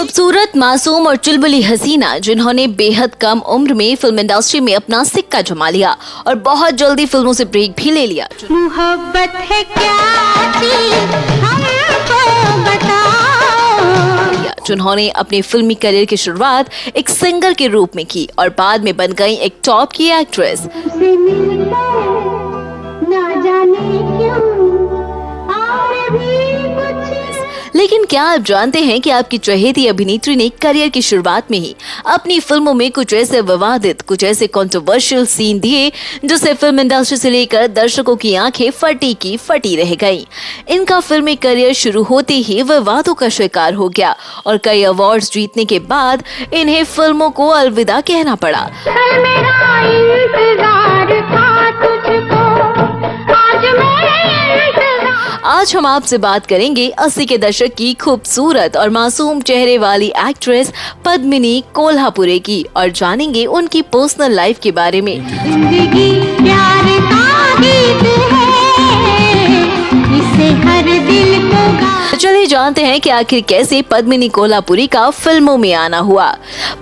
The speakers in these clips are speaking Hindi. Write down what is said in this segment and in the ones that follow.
खूबसूरत, मासूम और चुलबुली हसीना जिन्होंने बेहद कम उम्र में फिल्म इंडस्ट्री में अपना सिक्का जमा लिया और बहुत जल्दी फिल्मों से ब्रेक भी ले लिया। मोहब्बत है क्या चीज़ हमको बताओ। जिन्होंने अपने फिल्मी करियर की शुरुआत एक सिंगर के रूप में की और बाद में बन गई एक टॉप की एक्ट्रेस। ना जाने क्यों और भी लेकिन क्या आप जानते हैं कि आपकी चहेती अभिनेत्री ने करियर की शुरुआत में ही अपनी फिल्मों में कुछ ऐसे विवादित, कुछ ऐसे कंट्रोवर्शियल सीन दिए जिससे फिल्म इंडस्ट्री से लेकर दर्शकों की आंखें फटी की फटी रह गईं। इनका फिल्मी करियर शुरू होते ही विवादों का शिकार हो गया और कई अवार्ड्स जीतने के बाद इन्हें फिल्मों को अलविदा कहना पड़ा। आज हम आपसे बात करेंगे 80 के दशक की खूबसूरत और मासूम चेहरे वाली एक्ट्रेस पद्मिनी कोल्हापुरे की और जानेंगे उनकी पर्सनल लाइफ के बारे में। जिंदगी प्यार का गीत है, इसे हर दिल को चलिए जानते हैं कि आखिर कैसे पद्मिनी कोल्हापुरी का फिल्मों में आना हुआ।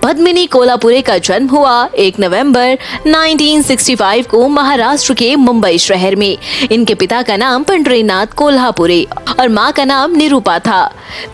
पद्मिनी कोल्हापुरे का जन्म हुआ 1 नवंबर 1965 को महाराष्ट्र के मुंबई शहर में। इनके पिता का नाम पंढरीनाथ कोल्हापुरे और मां का नाम निरूपा था।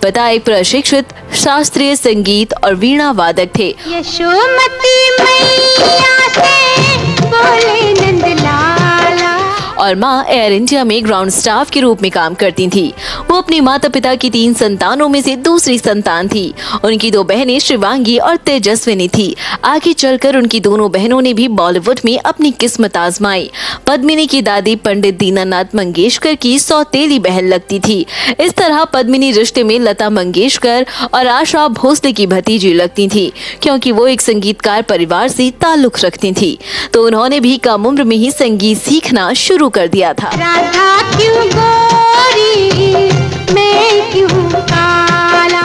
पिता एक प्रशिक्षित शास्त्रीय संगीत और वीणा वादक थे। यशोमती मैया से बोले नंदलाला और मां एयर इंडिया में ग्राउंड स्टाफ के रूप में काम करती थी। वो अपनी माता पिता की 3 संतानों में से दूसरी संतान थी। उनकी 2 बहनें शिवांगी और तेजस्विनी थी। आगे चलकर उनकी दोनों बहनों ने भी बॉलीवुड में अपनी किस्मत आजमाई। पद्मिनी की दादी पंडित दीनानाथ मंगेशकर की सौतेली बहन लगती थी। इस तरह पद्मिनी रिश्ते में लता मंगेशकर और आशा भोसले की भतीजी लगती थी, क्योंकि वो एक संगीतकार परिवार से ताल्लुक रखती थी। तो उन्होंने भी कम उम्र में ही संगीत सीखना शुरू कर दिया था। राधा क्यों गोरी, मैं क्यों काला।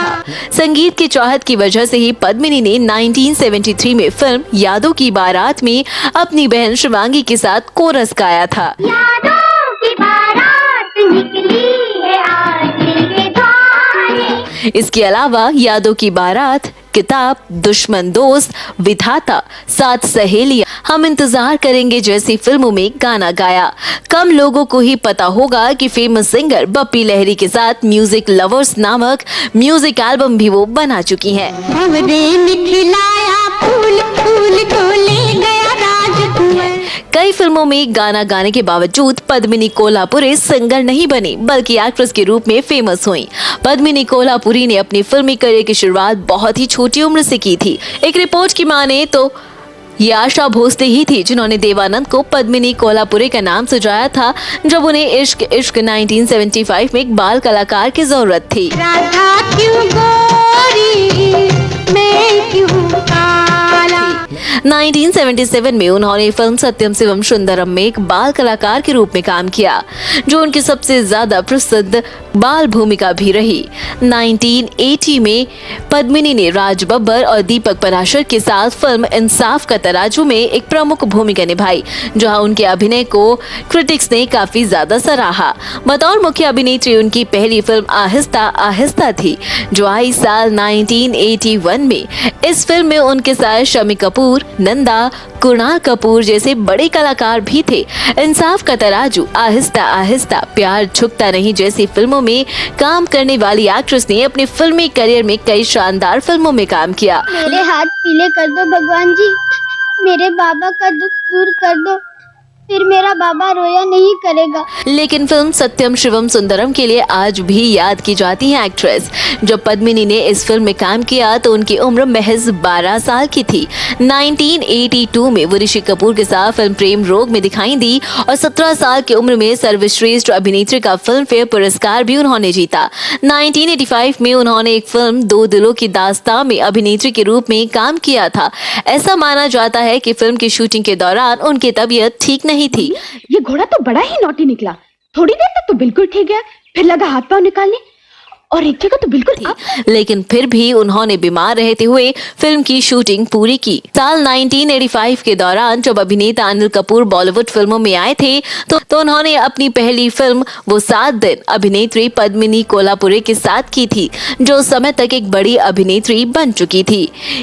संगीत की चाहत की वजह से ही पद्मिनी ने 1973 में फिल्म यादों की बारात में अपनी बहन शिवांगी के साथ कोरस गाया था। यादों की बारात निकली है आज के द्वारे। इसके अलावा यादों की बारात, किताब, दुश्मन दोस्त, विधाता, 7 सहेलियां, हम इंतजार करेंगे जैसी फिल्मों में गाना गाया। कम लोगों को ही पता होगा कि फेमस सिंगर बप्पी लहरी के साथ म्यूजिक लवर्स नामक म्यूजिक एल्बम भी वो बना चुकी हैं। भंवरे में खिलाया फूल, फूल को ले गया राजकुंवर। कई फिल्मों में गाना गाने के बावजूद पद्मिनी कोल्हापुरे सिंगर नहीं बनी, बल्कि एक्ट्रेस के रूप में फेमस हुई। पद्मिनी कोल्हापुरी ने अपनी फिल्मी करियर की शुरुआत बहुत ही छोटी उम्र से की थी। एक रिपोर्ट की माने तो ये आशा भोसले ही थी जिन्होंने देवानंद को पद्मिनी कोल्हापुरे का नाम सुझाया था, जब उन्हें इश्क इश्क 1975 में एक बाल कलाकार की जरूरत थी। राधा क्यों गोरी, मैं क्यों काला। 1977 में उन्होंने फिल्म सत्यम शिवम सुंदरम में एक बाल कलाकार के रूप में काम किया, जो उनकी सबसे ज्यादा प्रसिद्ध बाल भूमिका भी रही। 1980 में पद्मिनी ने राज बब्बर और दीपक पराशर के साथ फिल्म इंसाफ का तराजू में एक प्रमुख भूमिका निभाई, जहां उनके अभिनय को क्रिटिक्स ने काफी ज्यादा सराहा। बतौर मुख्य अभिनेत्री उनकी पहली फिल्म आहिस्ता आहिस्ता थी, जो आई साल 1981 में। इस फिल्म में उनके साथ शम्मी कपूर, नंदा, कुणाल कपूर जैसे बड़े कलाकार भी थे। इंसाफ का तराजू, आहिस्ता आहिस्ता, प्यार झुकता नहीं जैसी फिल्मों में काम करने वाली एक्ट्रेस ने अपने फिल्मी करियर में कई शानदार फिल्मों में काम किया। मेरे हाथ पीले कर दो भगवान जी, मेरे बाबा का दुख दूर कर दो, फिर मेरा बाबा रोया नहीं करेगा। लेकिन फिल्म सत्यम शिवम सुंदरम के लिए आज भी याद की जाती है एक्ट्रेस। जब पद्मिनी ने इस फिल्म में काम किया तो उनकी उम्र महज 12 साल की थी। 1982 में वो ऋषि कपूर के साथ फिल्म प्रेम रोग में दिखाई दी और 17 साल की उम्र में सर्वश्रेष्ठ अभिनेत्री का फिल्म फेयर पुरस्कार भी उन्होंने जीता। 1985 में उन्होंने एक फिल्म 2 दिलों की दास्तां में अभिनेत्री के रूप में काम किया था। ऐसा माना जाता है कि फिल्म की शूटिंग के दौरान उनकी तबीयत ठीक नहीं थी। ये घोड़ा तो बड़ा ही नॉटी निकला। थोड़ी देर तक तो बिल्कुल ठीक गया, फिर लगा हाथ पांव निकालने और एक जगह तो बिल्कुल लेकिन फिर भी उन्होंने बीमार रहते हुए फिल्म की शूटिंग पूरी की। साल 1985 के दौरान जब अभिनेता अनिल कपूर बॉलीवुड फिल्मों में आए थे तो उन्होंने अपनी पहली फिल्म वो 7 दिन अभिनेत्री पद्मिनी कोल्हापुरे के साथ की थी, जो उस समय तक एक बड़ी अभिनेत्री बन चुकी थी।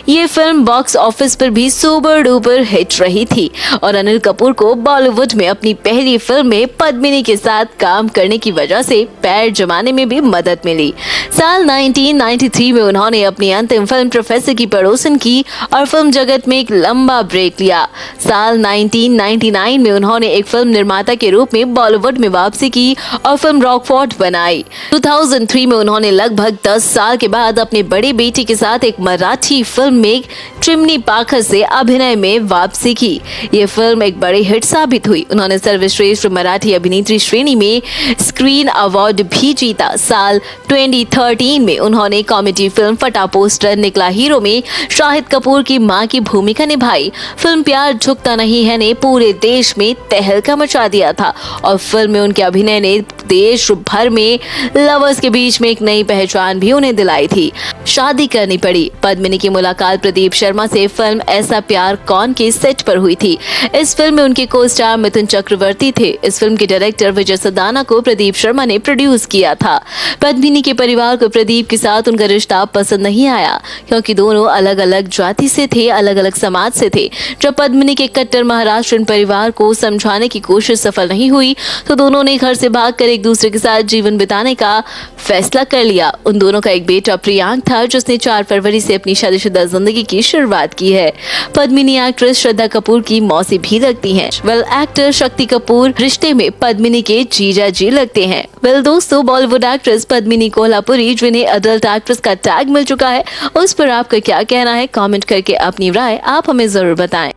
ये फिल्म बॉक्स ऑफिस पर भी सुपर डुपर हिट रही थी और अनिल कपूर को बॉलीवुड में अपनी पहली फिल्म में पद्मिनी के साथ काम करने की वजह से पैर जमाने में भी मदद मिली। साल 1993 में उन्होंने अपनी अंतिम फिल्म प्रोफेसर की पड़ोसन की और फिल्म जगत में एक लंबा ब्रेक लिया। साल 1999 में उन्होंने एक फिल्म निर्माता के रूप में बॉलीवुड में वापसी की और फिल्म रॉकफोर्ट बनाई। 2003 में उन्होंने लगभग 10 साल के बाद अपने बड़े बेटे के साथ एक मराठी फिल्म में चिमनी पाखर से अभिनय में वापसी की। ये फिल्म एक बड़ी हिट साबित हुई। उन्होंने सर्वश्रेष्ठ मराठी अभिनेत्री श्रेणी में स्क्रीन अवार्ड भी जीता। साल 2013 में उन्होंने कॉमेडी फिल्म फटा पोस्टर निकला हीरो में शाहिद कपूर की मां की भूमिका निभाई। फिल्म प्यार झुकता नहीं है ने पूरे देश में तहलका मचा दिया था और फिल्म में उनके अभिनय ने देश भर में लवर्स के बीच में एक नई पहचान भी उन्हें दिलाई थी। शादी करनी पड़ी। पद्मिनी की मुलाकात प्रदीप शर्मा से फिल्म ऐसा प्यार कौन के सेट पर हुई थी। इस फिल्म में उनके को स्टार मिथुन चक्रवर्ती थे। इस फिल्म के डायरेक्टर विजय सदाना को प्रदीप शर्मा ने प्रोड्यूस किया था। पद्मिनी के परिवार को प्रदीप के साथ उनका रिश्ता पसंद नहीं आया क्योंकि दोनों अलग अलग जाति से थे, अलग अलग समाज से थे। जब पद्मिनी के कट्टर महाराष्ट्रीयन परिवार को समझाने की कोशिश सफल नहीं हुई तो दोनों ने घर से भागकर एक दूसरे के साथ जीवन बिताने का फैसला कर लिया। उन दोनों का एक बेटा प्रियांक था जिसने 4 फरवरी से अपनी शादीशुदा जिंदगी की शुरुआत की है। पद्मिनी एक्ट्रेस श्रद्धा कपूर की मौसी भी लगती हैं। एक्टर शक्ति कपूर रिश्ते में पद्मिनी के जीजा जी लगते हैं। दोस्तों, बॉलीवुड एक्ट्रेस पद्मिनी कोल्हापुरी जिन्हें अडल्ट एक्ट्रेस का टैग मिल चुका है, उस पर आपका क्या कहना है? कमेंट करके अपनी राय आप हमें जरूर बताएं।